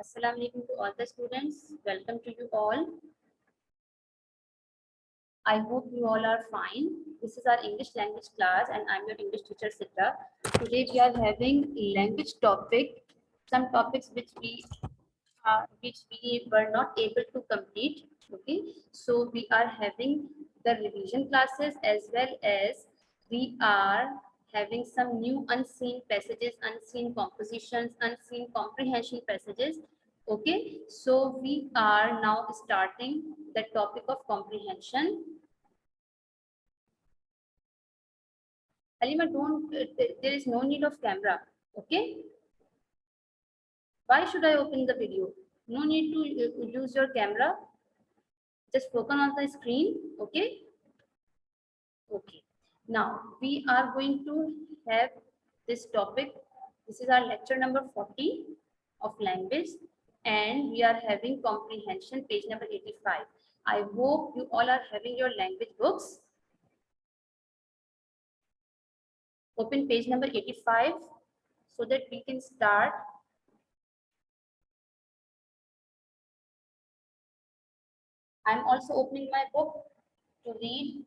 Assalamu alaikum to all the students. Welcome to you all. I hope you all are fine. This is our English language class and I'm your English teacher Sitra. Today we are having language topic, some topics which we were not able to complete. Okay, so we are having the revision classes as well as we are having some new unseen passages, unseen compositions, unseen comprehension passages. Okay, so we are now starting the topic of comprehension. Halima, don't, there is no need of camera. Okay, why should I open the video? No need to use your camera. Just focus on the screen. Okay. Okay. Now we are going to have this topic. This is our lecture number 40 of language, and we are having comprehension, page number 85. I hope you all are having your language books. Open page number 85 so that we can start. I'm also opening my book to read.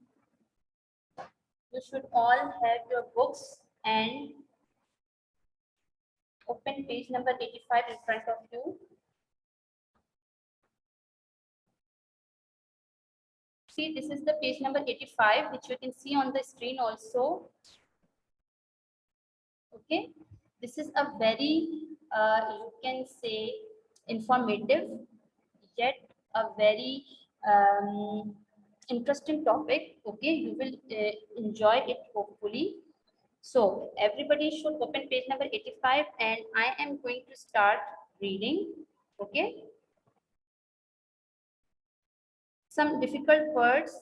You should all have your books and open page number 85 in front of you. See, this is the page number 85, which you can see on the screen also. Okay, this is a very, you can say, informative, yet a very interesting topic. Okay, you will enjoy it hopefully. So everybody should open page number 85 and I am going to start reading. Okay. Some difficult words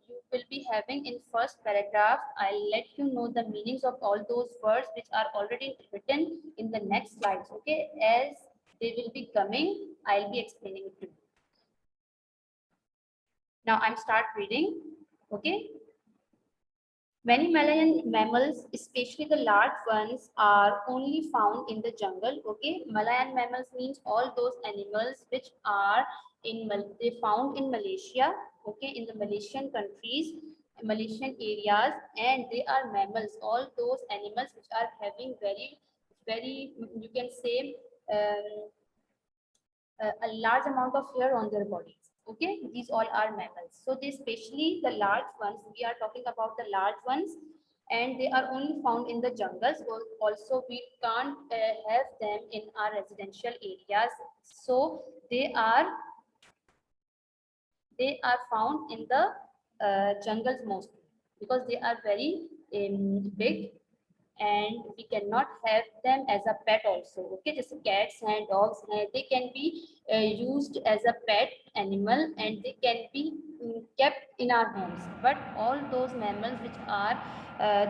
you will be having in first paragraph. I'll let you know the meanings of all those words which are already written in the next slides. Okay. As they will be coming, I'll be explaining it to you. Now I'm start reading. Okay. Many Malayan mammals, especially the large ones, are only found in the jungle. Okay, Malayan mammals means all those animals which are they found in Malaysia. Okay, in the Malaysian countries, Malaysian areas, and they are mammals. All those animals which are having very, you can say, a large amount of hair on their bodies. Okay, these all are mammals. So they especially the large ones, we are talking about the large ones, and they are only found in the jungles. Also, we can't have them in our residential areas. So they are found in the jungles mostly because they are very big and we cannot have them as a pet also. Okay, just cats and dogs, they can be used as a pet animal and they can be kept in our homes. But all those mammals which are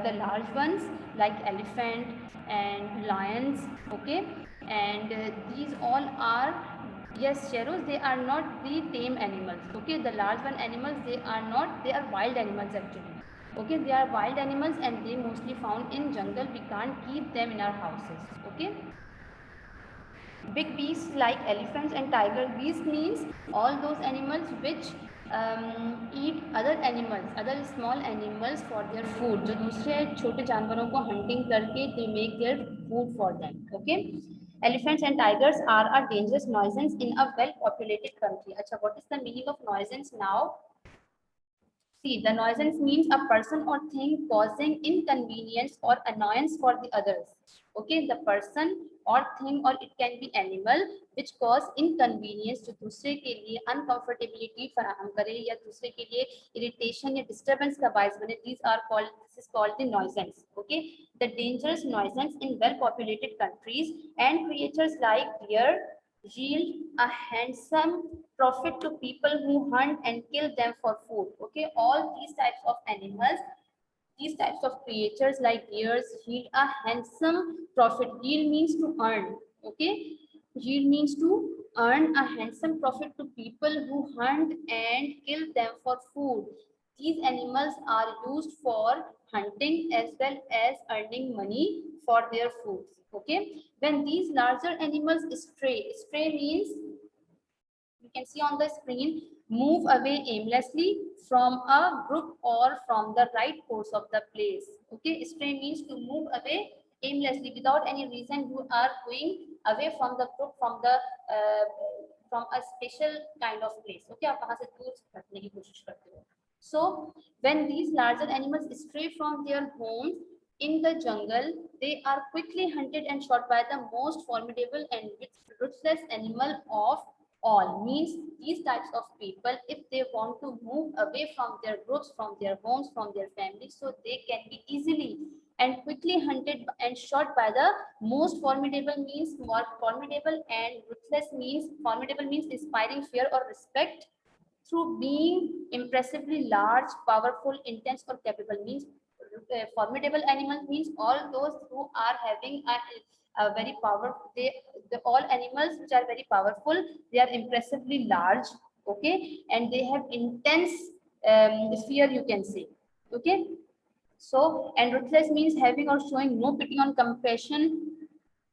the large ones like elephant and lions, okay, and these all are, yes, Sheros, they are not the tame animals. Okay, the large one animals, they are not, they are wild animals actually. Okay, they are wild animals and they mostly found in jungle. We can't keep them in our houses. Okay. Big beasts like elephants and tiger, these means all those animals which eat other animals, other small animals for their food. जो दूसरे छोटे जानवरों को hunting करके they make their food for them. Okay. Elephants and tigers are a dangerous nuisance in a well-populated country. अच्छा, what is the meaning of nuisance now? See, the nuisance means a person or thing causing inconvenience or annoyance for the others. Okay, the person or thing or it can be animal which cause inconvenience to दूसरे के लिए uncomfortability फराहम करे या दूसरे के लिए irritation या disturbance का बायस बने. This is called the nuisance. Okay, the dangerous nuisance in well-populated countries and creatures like deer yield a handsome profit to people who hunt and kill them for food. Okay, all these types of animals, these types of creatures like deers yield a handsome profit. Yield means to earn. Okay, yield means to earn a handsome profit to people who hunt and kill them for food. These animals are used for hunting as well as earning money for their food. Okay, when these larger animals stray means you can see on the screen, move away aimlessly from a group or from the right course of the place. Okay, stray means to move away aimlessly without any reason. You are going away from the group, from a special kind of place. Okay, आप वहाँ से दूर भटकने की कोशिश करते हो. So when these larger animals stray from their homes in the jungle, they are quickly hunted and shot by the most formidable and ruthless animal of all. Means these types of people, if they want to move away from their groups, from their homes, from their families, so they can be easily and quickly hunted and shot by the most formidable. Means more formidable, and ruthless means formidable means inspiring fear or respect through being impressively large, powerful, intense, or capable. Means formidable animals means all those who are having a very powerful. The all animals which are very powerful. They are impressively large. Okay, and they have intense fear. You can say. Okay. So and ruthless means having or showing no pity on compassion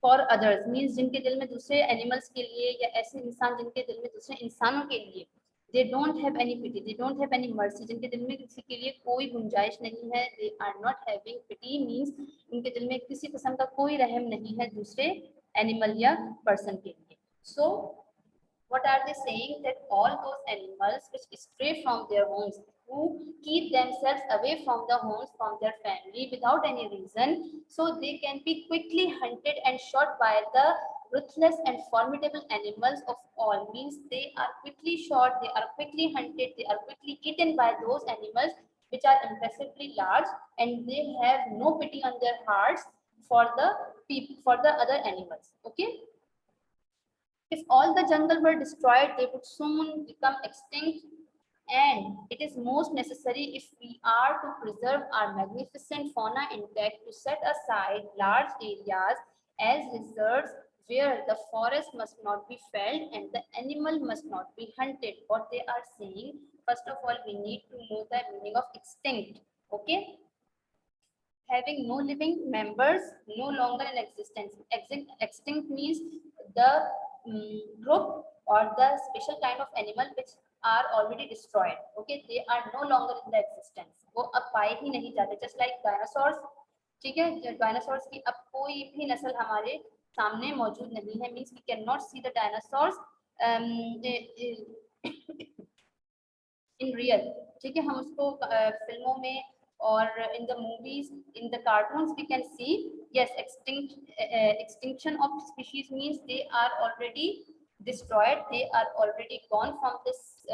for others means जिनके दिल में दूसरे animals के लिए या ऐसे इंसान जिनके दिल में दूसरे इंसानों के लिए they don't have any pity, they don't have any mercy, जिनके दिल में किसी के लिए कोई गुंजाइश नहीं है. They are not having pity means उनके दिल में किसी किस्म का कोई रहम नहीं है दूसरे एनिमल या पर्सन के लिए. सो what are they saying? That all those animals which stray from their homes, who keep themselves away from the homes, from their family without any reason, so they can be quickly hunted and shot by the ruthless and formidable animals of all. Means they are quickly shot, they are quickly hunted, they are quickly eaten by those animals which are impressively large, and they have no pity on their hearts for the people, for the other animals. Okay. If all the jungle were destroyed, they would soon become extinct, and it is most necessary, if we are to preserve our magnificent fauna intact, to set aside large areas as reserves where the forest must not be felled and the animal must not be hunted. What they are saying, first of all, we need to know the meaning of extinct. Okay, having no living members, no longer in existence. Extinct means the group or the special kind of animal which are already destroyed. Okay, they are no longer in the existence. वो अब पाए ही नहीं जाते. Just like dinosaurs. ठीक है, dinosaurs की अब कोई भी नस्ल हमारे सामने मौजूद नहीं है. Means we cannot see the dinosaurs in real. ठीक है, हम उसको फिल्मों में or in the movies, in the cartoons, we can see, yes, extinction of species means they are already destroyed, they are already gone from this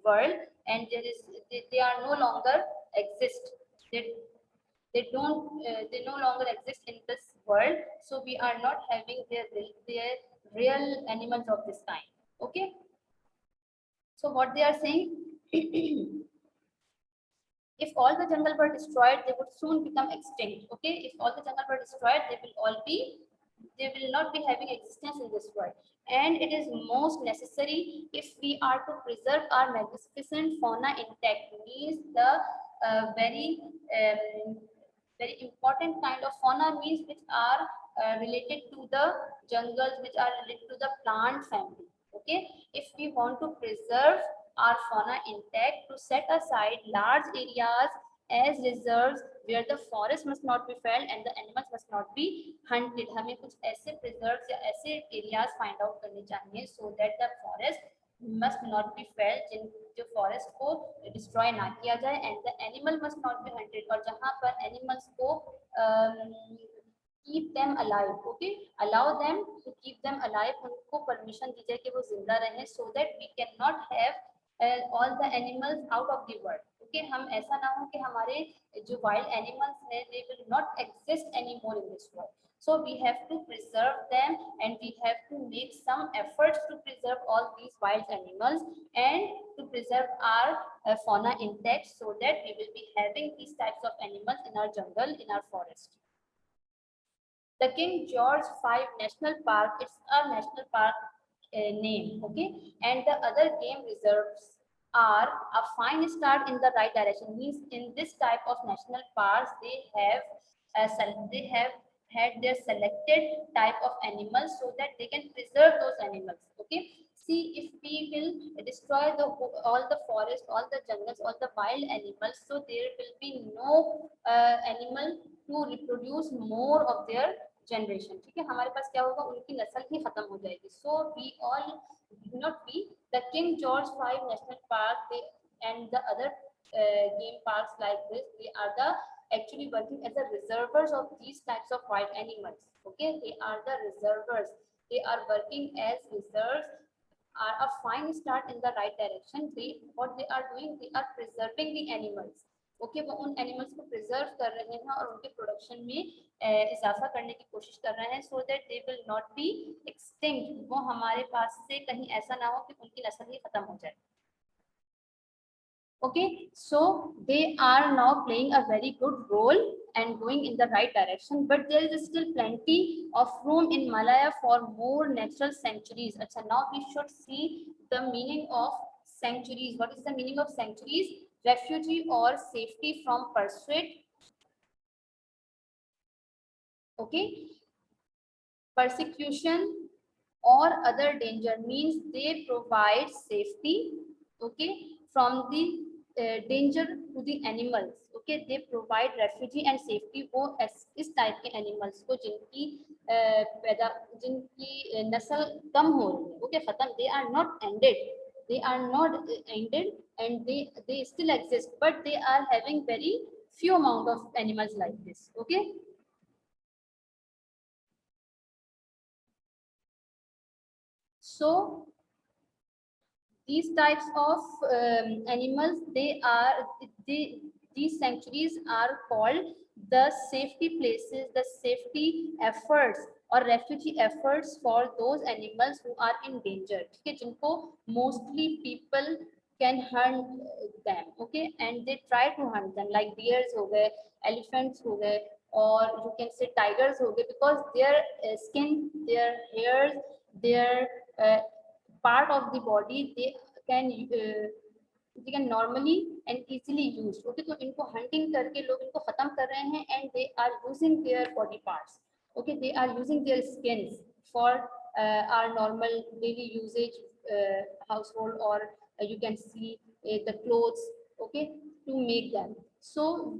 world, and they are no longer exist. They no longer exist in this world, so we are not having their real animals of this kind. Okay, so what they are saying, if all the jungle were destroyed, they would soon become extinct. Okay, if all the jungle were destroyed, they will not be having existence in this world. And it is most necessary, if we are to preserve our magnificent fauna intact. Means the very important kind of fauna, means which are related to the jungles, which are related to the plant family. Okay, if we want to preserve our fauna intact, to set aside large areas as reserves where the forest must not be felled and the animals must not be hunted. हमें कुछ ऐसे preserves या ऐसे areas find out करने चाहिए, so that the forest must not be felled, जिन जो forest को destroy ना किया जाए, and the animal must not be hunted, और जहाँ पर animals को keep them alive. Okay, allow them to keep them alive, उनको permission दी जाए कि वो जिंदा रहें, so that we cannot have all the animals out of the world. Okay, हम ऐसा ना हो कि हमारे जो wild animals हैं, they will not exist anymore in this world. So we have to preserve them, and we have to make some efforts to preserve all these wild animals and to preserve our fauna intact, so that we will be having these types of animals in our jungle, in our forest. The King George V National Park, it's a national park name, okay, and the other game reserves are a fine start in the right direction. Means in this type of national parks, they have had their selected type of animals so that they can preserve those animals. Okay. See, if we will destroy all the forest, all the jungles, all the wild animals, so there will be no animal to reproduce more of their generation. ठीक है, हमारे पास क्या होगा, उनकी नस्ल ही खत्म हो जाएगी. So we all, not we, the King George V National Park, and the other game parks like this, they are the actually working as a reservoirs of these types of wild animals. Okay, they are the reservoirs. They are working as reserves, are a fine start in the right direction. What they are doing, they are preserving the animals. Okay, वो उन animals को preserve कर रहे हैं और उनके production में इजाफा करने की कोशिश कर रहे हैं, so that they will not be extinct. वो हमारे पास से कहीं ऐसा ना हो कि उनकी नस्ल ही खत्म हो जाए. Okay, so they are now playing a very good role and going in the right direction, but there is still plenty of room in Malaya for more natural sanctuaries. Achha, now we should see the meaning of sanctuaries. What is the meaning of sanctuaries? Refugee or safety from pursuit. Okay, persecution or other danger, means they provide safety, okay, from the danger to the animals. Okay, they provide refugee and safety. वो इस type के animals को जिनकी जिनकी नस्ल कम हो रही है, ओके, खत्म, they are not ended, and they still exist, but they are having very few amount of animals like this. Okay, so these types of animals, these sanctuaries are called the safety places, the safety efforts or refugee efforts for those animals who are in danger. ठीक है, जिनको mostly people can hunt them. Okay, and they try to hunt them, like deers हो गए, elephants हो गए, or you can say tigers हो गए, because their skin, their hairs, their part of the body, they can normally and easily use. Okay, तो इनको hunting करके लोग इनको खत्म कर रहे हैं, and they are using their body parts. Okay, they are using their skins for our normal daily usage, household, or you can see the clothes. Okay, to make them. So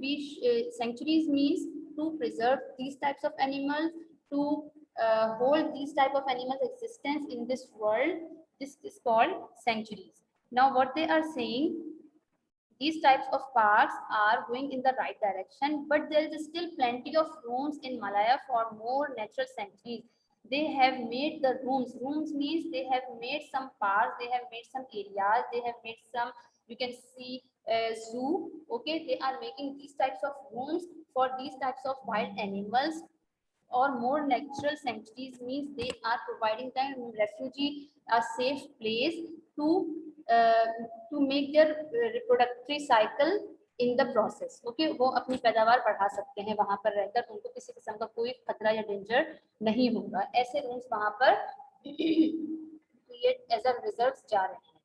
sanctuaries means to preserve these types of animals, to hold these type of animals existence in this world. This is called sanctuaries. Now what they are saying, these types of parks are going in the right direction, but there is still plenty of rooms in Malaya for more natural sanctuaries. They have made the rooms. Rooms means they have made some parks, they have made some areas, they have made some, you can see zoo. Okay, they are making these types of rooms for these types of wild animals, or more natural sanctuaries, means they are providing them refugee a safe place to uh, to make their reproductive cycle in the process. Okay, वो अपनी पैदावार बढ़ा सकते हैं वहां पर रहकर, उनको किसी किस्म का कोई खतरा या डेंजर नहीं होगा. ऐसे रूम्स वहां पर क्रिएट एज अ रिजर्व जा रहे हैं.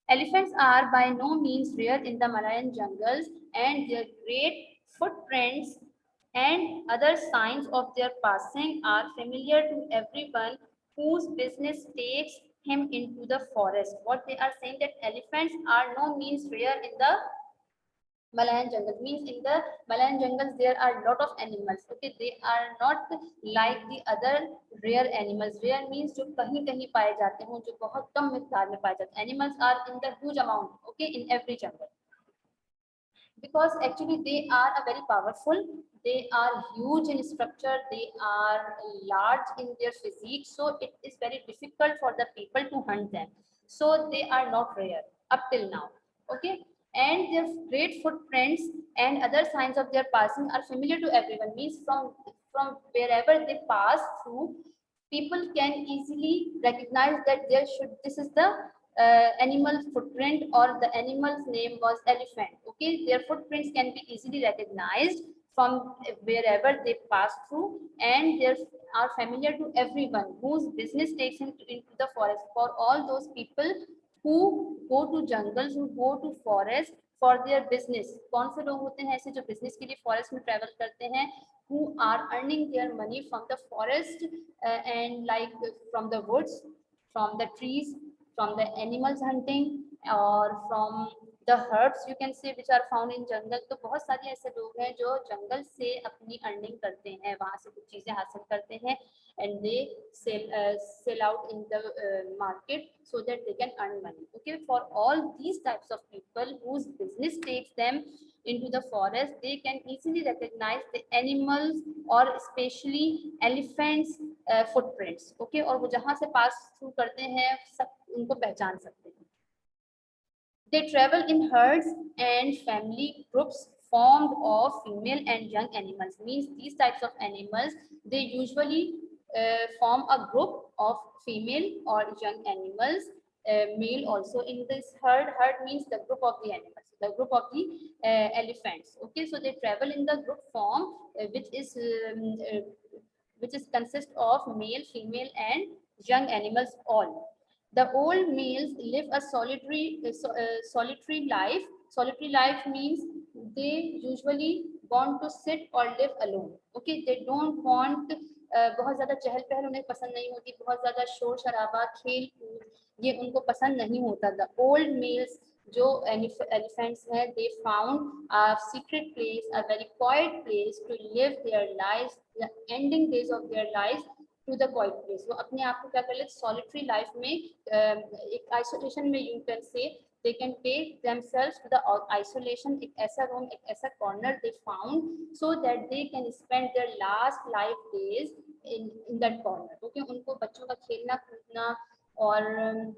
Elephants are by no means rare in the Malayan jungles, and their great footprints and other signs of their passing are familiar to everyone whose business takes him into the forest. What they are saying, that elephants are no means rare in the Malayan jungles, means in the Malayan jungles there are a lot of animals. Okay, they are not like the other rare animals. Rare means जो कहीं कहीं पाए जाते हैं, जो बहुत कम मिकदार में पाए जाते हैं. Animals are in the huge amount. Okay, in every jungle, because actually they are a very powerful. They are huge in structure. They are large in their physique. So it is very difficult for the people to hunt them. So they are not rare up till now. Okay, and their great footprints and other signs of their passing are familiar to everyone. Means from wherever they pass through, people can easily recognize that this is the animal footprint, or the animal's name was elephant. Okay, their footprints can be easily recognized from wherever they pass through, and they are familiar to everyone whose business takes him into the forest. For all those people who go to jungles, who go to forest for their business. कौन से लोग होते हैं ऐसे जो business के लिए forest में travel करते हैं? Who are earning their money from the forest and like from the woods, from the trees, from the animals hunting or from the herbs you can say which are found in jungle. तो बहुत सारे ऐसे लोग हैं जो जंगल से अपनी earning करते हैं, वहां से कुछ चीजें हासिल करते हैं and they sell out in the market so that they can earn money. Okay, for all these types of people whose business takes them into the forest, they can easily recognize the animals or especially elephants footprints. Okay, और वो जहाँ से pass through करते हैं सब उनको पहचान सकते हैं. They travel in herds and family groups formed of female and young animals. Means these types of animals, they usually form a group of female or young animals, male also in this herd. Herd means the group of the animals, the group of the elephants. Okay, so they travel in the group form, which is consist of male, female, and young animals all. The old males live a solitary life. Solitary life means they usually want to sit or live alone. Okay, they don't want बहुत ज़्यादा चहल पहल उन्हें पसंद नहीं होती, बहुत ज़्यादा शोर शराबा खेल कूद ये उनको पसंद नहीं होता. The old males जो elephants हैं, they found a secret place, a very quiet place to live their lives, the ending days of their lives to the quiet place. वो अपने आप को क्या कर लेते, solitary life में एक isolation में you can say they can take themselves to the isolation, एक ऐसा room, एक ऐसा corner they found so that they can spend their last life days in that corner. Okay, उनको बच्चों का खेलना कूदना और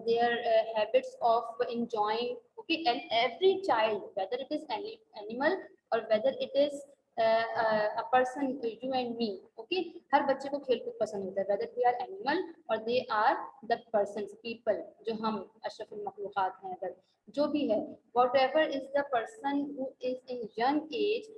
their habits of enjoying. Okay, and every child, whether it is any animal or whether it is a person, you and me. Okay, हर बच्चे को खेल कूद पसंद होता है, whether they are animal or they are the persons, people, जो हम अशरफुल मखलूक़ात हैं, अगर जो भी है, whatever is the person who is in young age,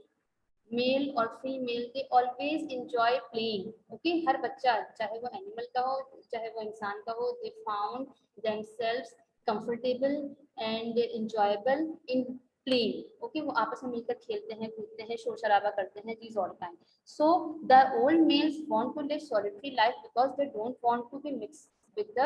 male और female, they always enjoy playing. Okay, हर बच्चा चाहे वो एनिमल का हो चाहे वो इंसान का हो, they found themselves comfortable and enjoyable in playing. Okay, वो आपस में मिलकर खेलते हैं, कूदते हैं, शोर शराबा करते हैं, these all time. So the old males want to live solitary life because they don't want to be mix with the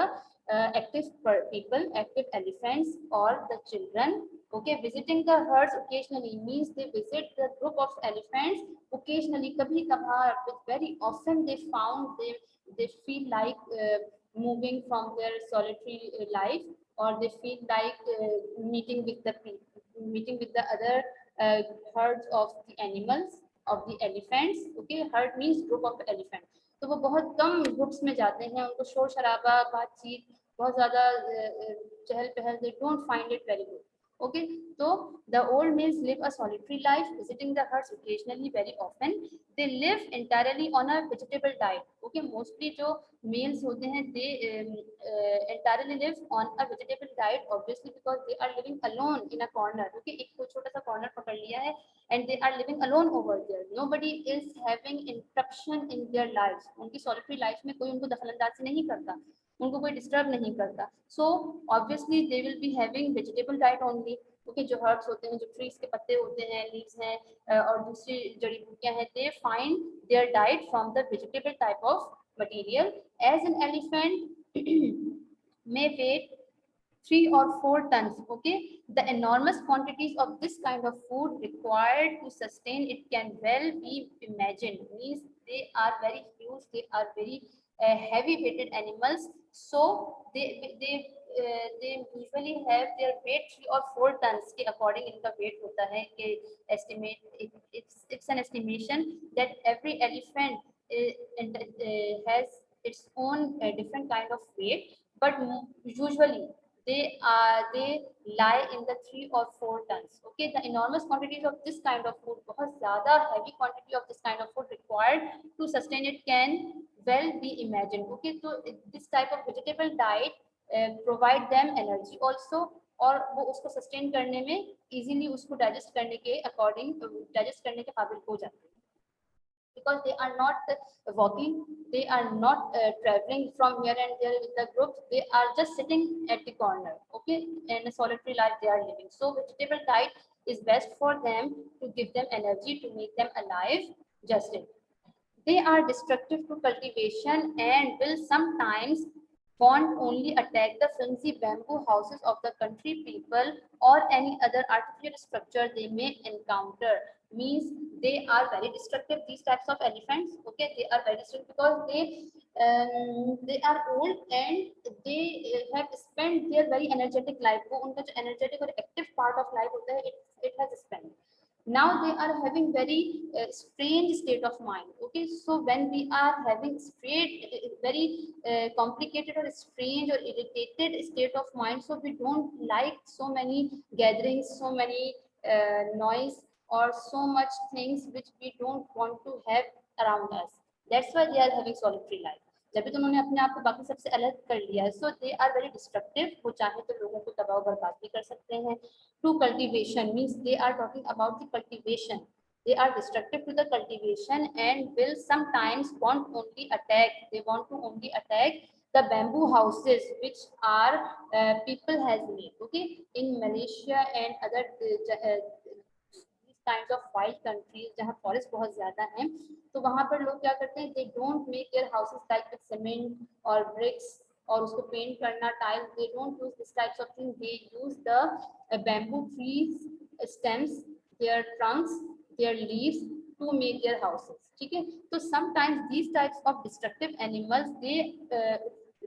active people, active elephants or the children. Okay, visiting the herds occasionally means they visit the group of elephants occasionally, kabhi kabhar, but very often they found they feel like moving from their solitary life, or they feel like meeting with the people, meeting with the other herds of the animals, of the elephants. Okay, herd means group of elephants. तो वो बहुत कम groups में जाते हैं, उनको शोर शराबा बातचीत बहुत ज़्यादा चहल पहल, they don't find it very good. Okay, तो the old males live a solitary life, visiting the herds occasionally, very often. They live entirely on a vegetable diet. Okay, mostly जो मेल्स होते हैं they entirely live on a vegetable diet, obviously because they are living alone in a corner. Okay, एक तो छोटा सा corner पकड़ लिया है and they are living alone over there. Nobody is having interruption in their lives. उनकी solitary life में कोई उनको दखलंदाजी नहीं करता, उनको कोई डिस्टर्ब नहीं करता. So obviously they will be having vegetable diet only. Okay, जो herbs होते हैं, जो trees के पत्ते होते हैं, leaves हैं और दूसरी जड़ी बूटियां हैं, they find their diet from the vegetable type of material. As an elephant may weigh 3 or 4 tons. Okay, the enormous quantities of this kind of food required to sustain it can well be imagined. Means they are very huge, they are very heavy weighted animals. So they usually have their weight 3 or 4 tons के according इनका weight होता है कि estimate it's an estimation that every elephant has its own different kind of weight, but usually they lie in the 3 or 4 tons. Okay, the enormous quantities of this kind of food, बहुत ज़्यादा heavy quantity of this kind of food required to sustain it can well be imagined. Okay, so this type of vegetable diet provide them energy also, और वो उसको sustain करने में easily उसको digest करने के according digest करने के काबिल हो जाते हैं. because they are not walking, they are not traveling from here and there with the groups, they are just sitting at the corner, okay, in a solitary life they are living. So vegetable diet is best for them to give them energy to make them alive. Just it. They are destructive to cultivation and will sometimes want only attack the flimsy bamboo houses of the country people or any other artificial structure they may encounter. Means they are very destructive, these types of elephants, okay, they are very destructive because they are old and they have spent their very energetic life, वो उनका जो energetic और active part of life होता है, it has spent. Now they are having very strange state of mind, okay. So when we are having very complicated or strange or irritated state of mind, so we don't like so many gatherings, so many noise or so much things which we don't want to have around us. That's why they are having solitary life. जब भी तो उन्होंने अपने आप को बाकी सबसे अलग कर लिया है, सो दे आर वेरी डिस्ट्रक्टिव, वो चाहे तो लोगों को तबाह बर्बाद भी कर सकते हैं. To cultivation means they are talking about the cultivation. They are destructive to the cultivation and will sometimes want only attack. They want to only attack the bamboo houses which are people has made. Okay, in Malaysia and other kinds of wild countries जहाँ forest बहुत ज़्यादा हैं, तो वहाँ पर लोग क्या करते हैं, they don't make their houses like with cement or bricks और उसको पेंट करना tile, they don't use this types of things. They use the bamboo trees stems, their trunks, their leaves to make their houses. ठीक है, तो sometimes these types of destructive animals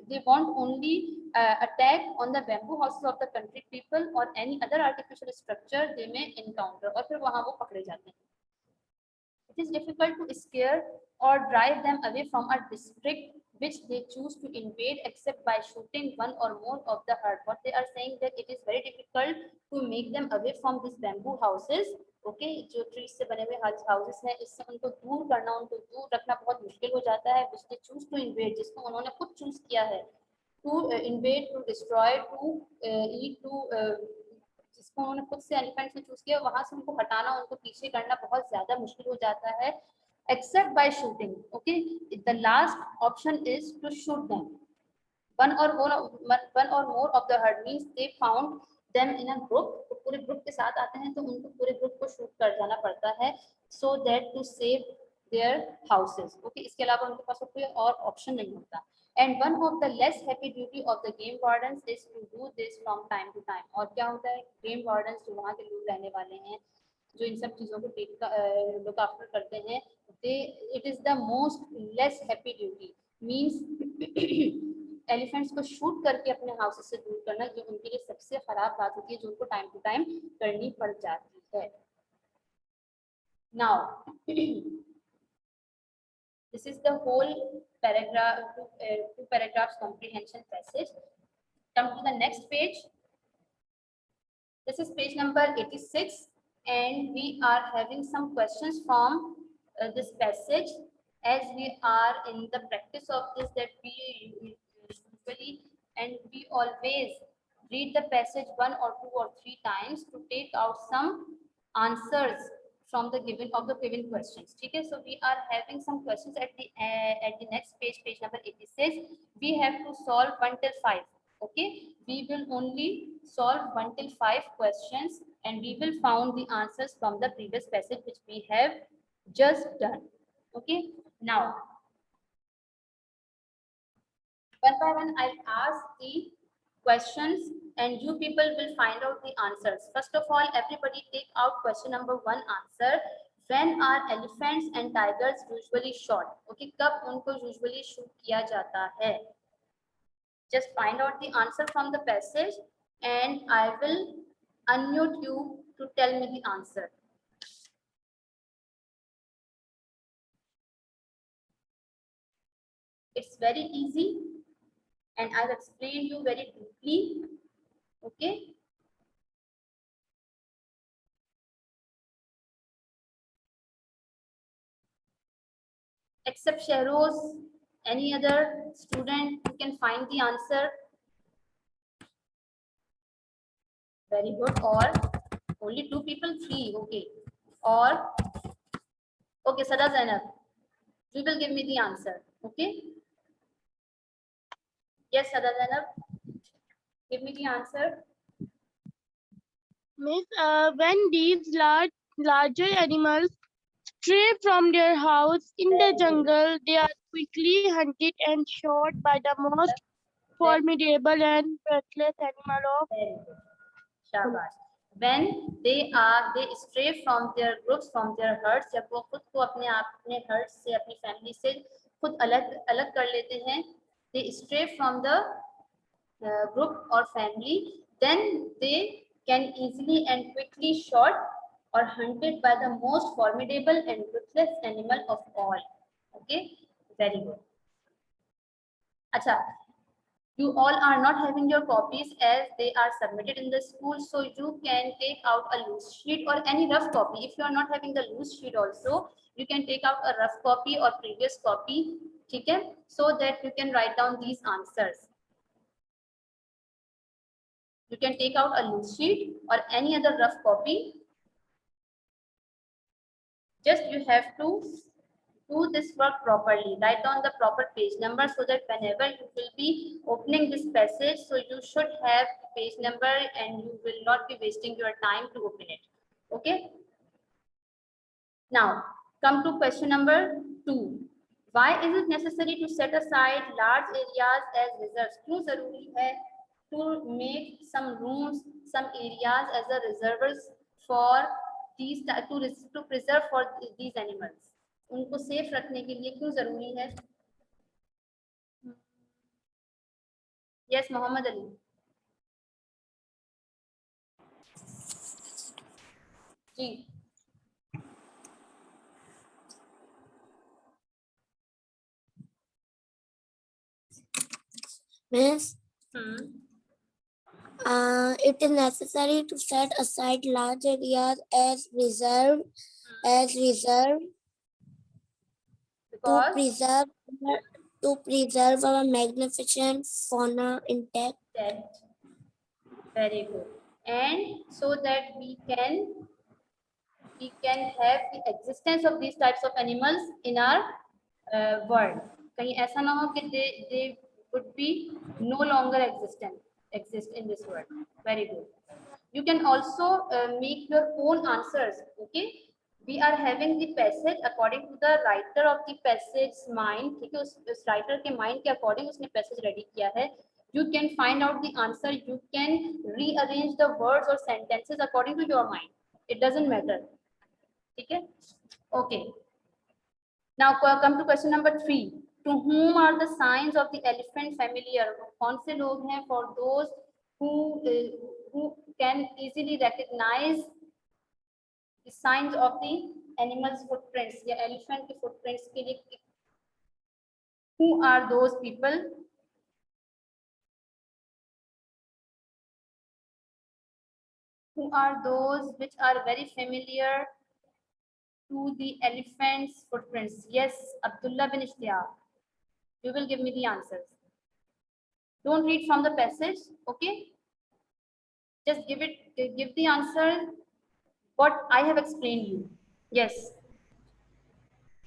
they want only attack on the bamboo houses of the country people or any other artificial structure they may encounter, और फिर वहाँ वो पकड़े जाते हैं. It is difficult to scare or drive them away from a district which they choose to invade except by shooting one or more of the herd. What they are saying that it is very difficult to make them away from these bamboo houses. Okay, जो trees से बने हुए houses हैं, इससे उनको दूर करना, उनको दूर रखना बहुत मुश्किल हो जाता है. which they choose to invade, जिसको उन्होंने खुद चूज किया है, to invade, to destroy, to eat, to जिसको उन्होंने खुद से एलिफेंट ने चूज किया, वहां से उनको हटाना, उनको पीछे करना बहुत ज्यादा मुश्किल हो जाता है. Except by shooting. Okay, the last option is to shoot them. One or more of the herd means they found them in a group. तो पूरे ग्रुप के साथ आते हैं तो उनको पूरे ग्रुप को शूट कर जाना पड़ता है, so that to save their houses. Okay, इसके अलावा उनके पास कोई और ऑप्शन नहीं होता. And one of the less happy duty of the game wardens is to do this from time to time. और क्या होता है, गेम वार्डन्स जो वहाँ के लोग रहने वाले हैं, जो इन सब चीजों को लुक आफ्टर करते हैं, it is the most less happy duty means elephants को शूट करके अपने हाउसेस से दूर करना, जो उनके लिए सबसे खराब बात होती है, जो उनको टाइम टू टाइम करनी पड़ जाती है. Now this is the whole paragraph, two paragraphs comprehension passage. Come to the next page. This is page number 86 and we are having some questions from this passage. As we are in the practice of this, that we usually and we always read the passage 1 or 2 or 3 times to take out some answers from the given questions. Okay, so we are having some questions at the next page, page number 86. We have to solve 1 till 5. Okay, we will only solve 1 till 5 questions and we will found the answers from the previous passage which we have just done. Okay, now one by one I'll ask the questions and you people will find out the answers. First of all, everybody take out question number 1 answer. When are elephants and tigers usually shot? Okay, कब उनको usually shoot किया जाता है? Just find out the answer from the passage and I will unmute you to tell me the answer. It's very easy and I've explained you very deeply. Okay. Except Shehroz, any other student who can find the answer? Very good. Or only 2 people? 3. Okay. Or okay, Sada Zainab. You will give me the answer. Okay. Yes, Sadhana, give me the answer. Miss, when these larger animals stray from their house in the jungle, they are quickly hunted and shot by the most formidable and ruthless animal of Very good. शाबाश. When they stray from their groups, from their herds, जब वो खुद को अपने herds से, अपनी family से खुद अलग अलग कर लेते हैं, they stray from the group or family, then they can easily and quickly shot or hunted by the most formidable and ruthless animal of all. Okay, very good. Acha, you all are not having your copies as they are submitted in the school, so you can take out a loose sheet or any rough copy. If you are not having the loose sheet also, you can take out a rough copy or previous copy, okay, so that you can write down these answers. You can take out a loose sheet or any other rough copy. Just you have to do this work properly. Write down the proper page number so that whenever you will be opening this passage, so you should have page number and you will not be wasting your time to open it. Okay. Now, come to question number 2. Why is it necessary to set aside large areas as reserves? क्यों जरूरी है to make some rooms, some areas as a reserves for these to preserve for these animals? उनको safe रखने के लिए क्यों जरूरी है? यस, मोहम्मद अली. जी. Miss, it is necessary to set aside large areas as reserve Because to preserve our magnificent fauna intact. Very good. And so that we can have the existence of these types of animals in our world. कहीं ऐसा ना हो कि they would be no longer exist in this world. Very good. You can also make your own answers. Okay. We are having the passage according to the writer of the passage mind. ठीक है, उस writer के mind के according उसने passage ready किया है. You can find out the answer. You can rearrange the words or sentences according to your mind. It doesn't matter. Okay. Okay. Now come to question number 3. To whom are the signs of the elephant familiar? कौन से लोग हैं for those who can easily recognize the signs of the animal's footprints या elephant के footprints के लिए? Who are those people? Who are those which are very familiar to the elephant's footprints? Yes, Abdullah bin Ishtiyaq. You will give me the answers. Don't read from the passage, okay? Just give the answer what I have explained you. Yes.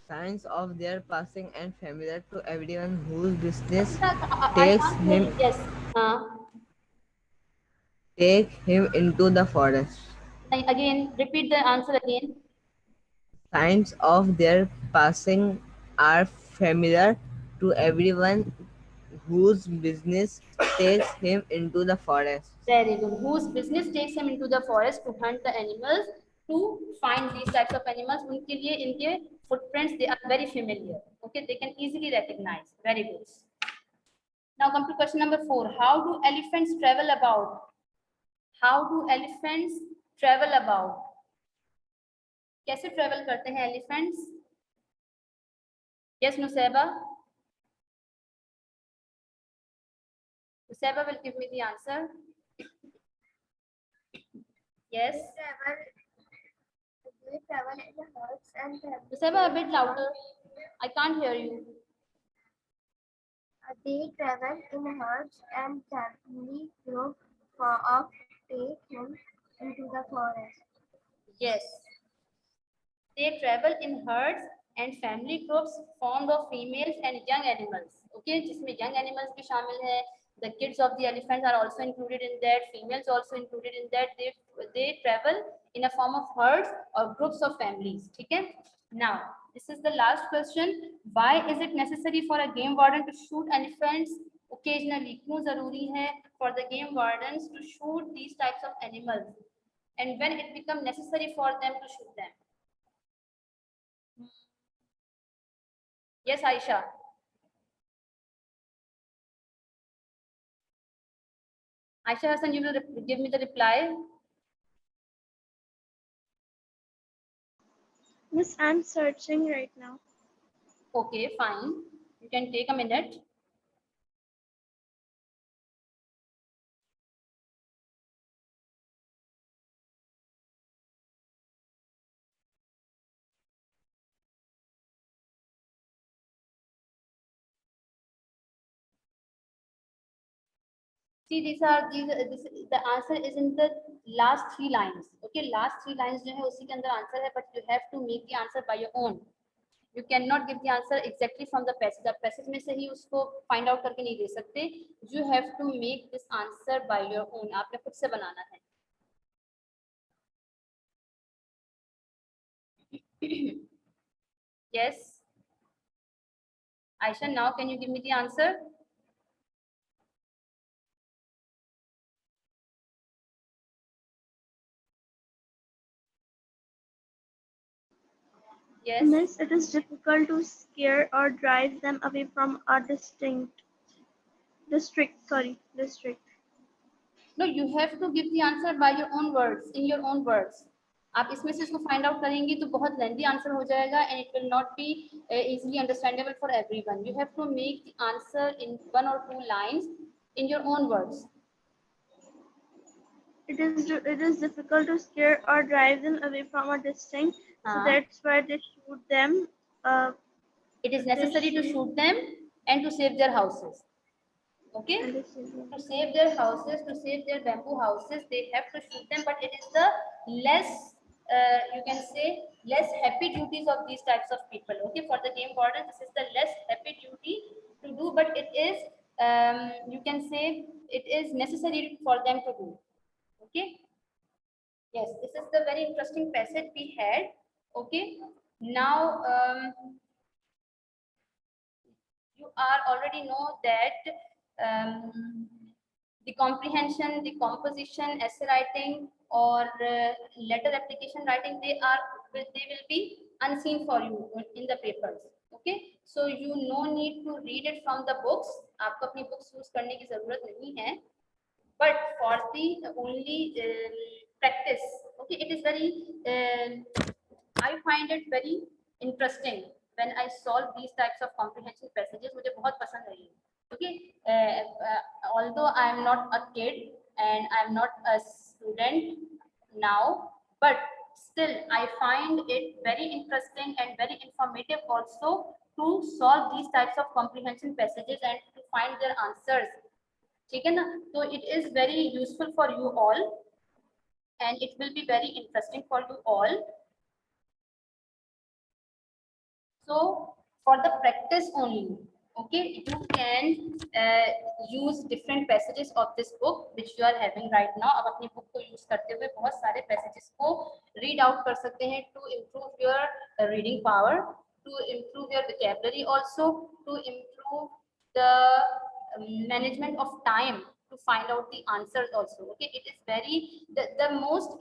Signs of their passing and familiar to everyone whose business I takes can't hear him you. Yes. take him into the forest. Again, repeat the answer again. Signs of their passing are familiar to everyone whose business takes him into the forest. Very good. Whose business takes him into the forest to hunt the animals, to find these types of animals. उनके लिए इनके footprints, they are very familiar. Okay, they can easily recognize. Very good. Now come to question number 4. How do elephants travel about? How do elephants travel about? कैसे travel करते हैं elephants? Yes, Nusaiba. Nusaiba will give me the answer. Yes. They travel in herds and Nusaiba, a bit louder. I can't hear you. they travel in herds and family group of take him into the forest. Yes. They travel in herds and family groups formed of females and young animals. Okay, जिसमें young animals भी शामिल है. The kids of the elephants are also included in that. Females also included in that. They travel in a form of herds or groups of families. ठीक है? Now this is the last question. Why is it necessary for a game warden to shoot elephants occasionally? क्यों जरूरी है for the game wardens to shoot these types of animals? And when it become necessary for them to shoot them? Yes, Aisha. Aisha Hassan, you will give me the reply. Miss, I'm searching right now. Okay, fine. You can take a minute. See, the answer is in the last 3 lines. Okay, last 3 lines जो है उसी के अंदर answer है, but you have to make the answer by your own. You cannot give the answer exactly from the passage. आप passage में से ही उसको find out करके नहीं दे सकते. You have to make this answer by your own. आपने खुद से बनाना है. Yes. Aisha, now can you give me the answer? Yes. Miss, it is difficult to scare or drive them away from a district. No, you have to give the answer by your own words, in your own words. आप इसमें से इसको find out करेंगी तो बहुत lengthy answer हो जाएगा and it will not be easily understandable for everyone. You have to make the answer in 1 or 2 lines in your own words. It is difficult to scare or drive them away from a distance. So that's why they shoot them. It is necessary to shoot them and to save their houses. Okay, to save their houses, to save their bamboo houses, they have to shoot them, but it is the less you can say less happy duties of these types of people. Okay, for the game warden this is the less happy duty to do, but it is you can say it is necessary for them to do. Okay, yes, this is the very interesting passage we had. Okay, now you are already know that the comprehension, the composition, essay writing or letter application writing, they will be unseen for you in the papers. Okay, so you no need to read it from the books. आपको अपनी books use करने की जरूरत नहीं है, but for the only practice. Okay, it is very I find it very interesting when I solve these types of comprehension passages. मुझे बहुत पसंद है ये. Okay, although I am not a kid and I am not a student now, but still I find it very interesting and very informative also to solve these types of comprehension passages and to find their answers. ठीक है ना? So it is very useful for you all and it will be very interesting for you all. So for the practice only, okay, you can use different passages of this book which you are having right now. अब अपनी book को use करते हुए बहुत सारे passages को read out कर सकते हैं to improve your reading power, to improve your vocabulary also, to improve the management of time to find out the answers also. Okay, it is very the most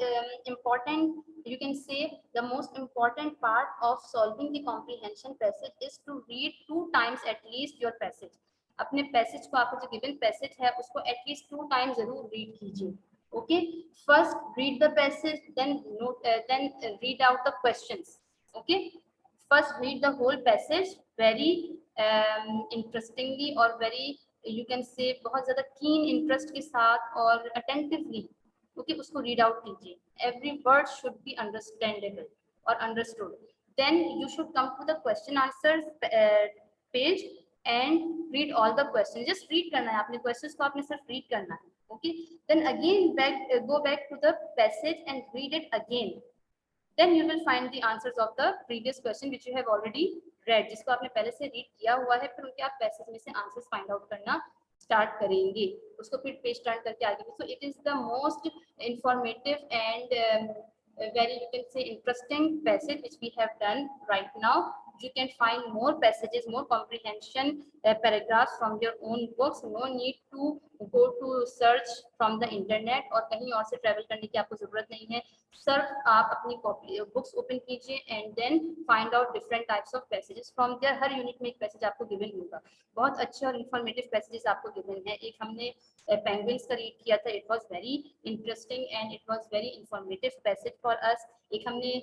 important, you can say the most important part of solving the comprehension passage is to read 2 times at least your passage. अपने passage को, आपको जो given passage है उसको at least 2 time जरूर read कीजिए. Okay, first read the passage, then read out the questions. Okay, first read the whole passage very interestingly or very you can say बहुत ज्यादा keen interest के साथ और attentively. Okay, उसको read out कीजिए. Every word should be understandable or understood. Then you should come to the question answers page and read all the questions. Just read करना है, आपने questions को आपने सिर्फ read करना है. Okay, then again go back to the passage and read it again. then you will find the answers of the previous question which you have already read, जिसको आपने पहले से रीड किया हुआ है, फिर उनके आप पैसेज में से आंसर्स फाइंड आउट करना स्टार्ट करेंगे, उसको फिर पेज टर्न करके आगे। So it is the most informative and very, you can say, interesting passage which we have done right now. You can find more passages, more comprehension paragraphs from your own books. No need to go to search from the internet और कहीं और से travel करने की आपको जरूरत नहीं है। सिर्फ आप अपनी कॉपी बुक्स ओपन कीजिए and then find out different types of passages from there. हर यूनिट में एक पैसेज आपको गिवन होगा, बहुत अच्छे और इंफॉर्मेटिव पैसेजेस आपको गिवन है। एक हमने पेंगुइन्स का रीड किया था, it was very interesting and it was very informative passage for us. एक हमने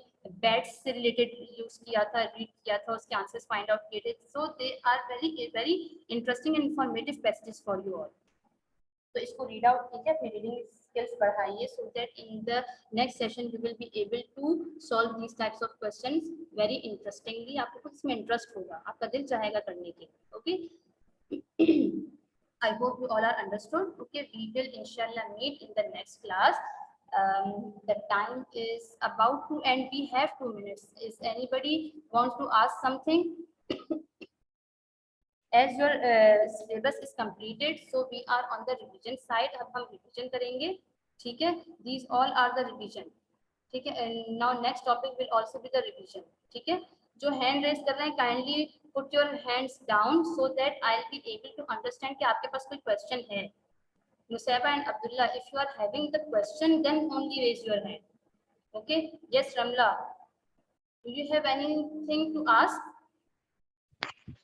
बैट्स से रिलेटेड यूज किया था, रीड किया था, उसके आंसर्स फाइंड आउट किए थे। So they are very interesting and informative passages for you all. तो इसको रीड आउट कीजिए, अपनी रीडिंग स्किल्स बढ़ाइए, so that in the next session you will be able to solve these types of questions very interestingly. आपको कुछ इसमें interest होगा, आपका दिल चाहेगा करने के। Okay, I hope you all are understood. Okay, we will inshallah meet in the next class. The time is about to end. We have 2 minutes. Is anybody wants to ask something? As your syllabus is completed, so we are on the revision side. अब हम revision करेंगे, ठीक है? These all are the revision, ठीक है? And now next topic will also be the revision, ठीक है? जो hand raise कर रहे हैं, kindly put your hands down so that I'll be able to understand कि आपके पास कोई question है। Nusaiba and Abdullah, if you are having the question, then only raise your hand. Okay? Yes, Ramla. Do you have anything to ask?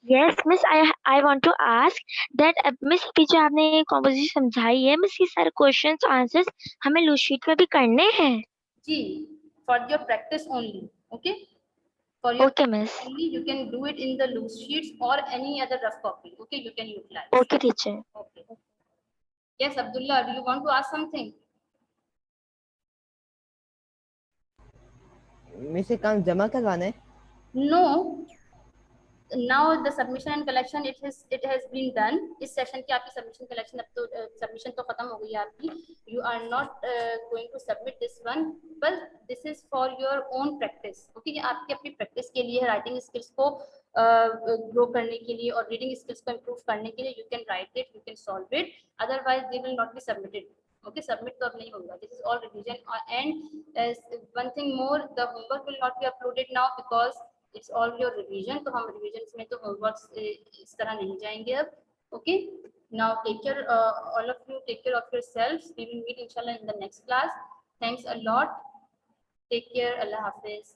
Yes, Miss, I want to ask that Miss अभी जो आपने composition समझाई है, Miss ये सारे questions answers हमें loose sheet में भी करने हैं? जी, for your practice only. Okay? For your Okay, Miss. only, you can do it in the loose sheets or any other rough copy. Okay, you can utilize. Okay, teacher. Okay. Yes, Abdullah, do you want to ask something? Miss ये काम जमा करवाना है? No. Now the submission and collection it has been done. इस session की आपकी submission collection, अब तो सबमिशन तो खत्म हो गई है आपकी. You are not going to submit this one, but this is for your own practice. Okay, ये आपकी अपनी प्रैक्टिस के लिए, राइटिंग स्किल्स को ग्रो करने के लिए और रीडिंग स्किल्स को इम्प्रूव करने के लिए. You can write it, you can solve it. Otherwise, they will not be submitted. Okay, submit तो अब नहीं होगा. This is all revision. And one thing more, the homework will not be uploaded now because it's all your revision. तो हम revisions में तो homeworks इस तरह नहीं जाएंगे अब. Okay, now take care, all of you take care of yourselves. We will meet inshallah in the next class. Thanks a lot. Take care. Allah Hafiz.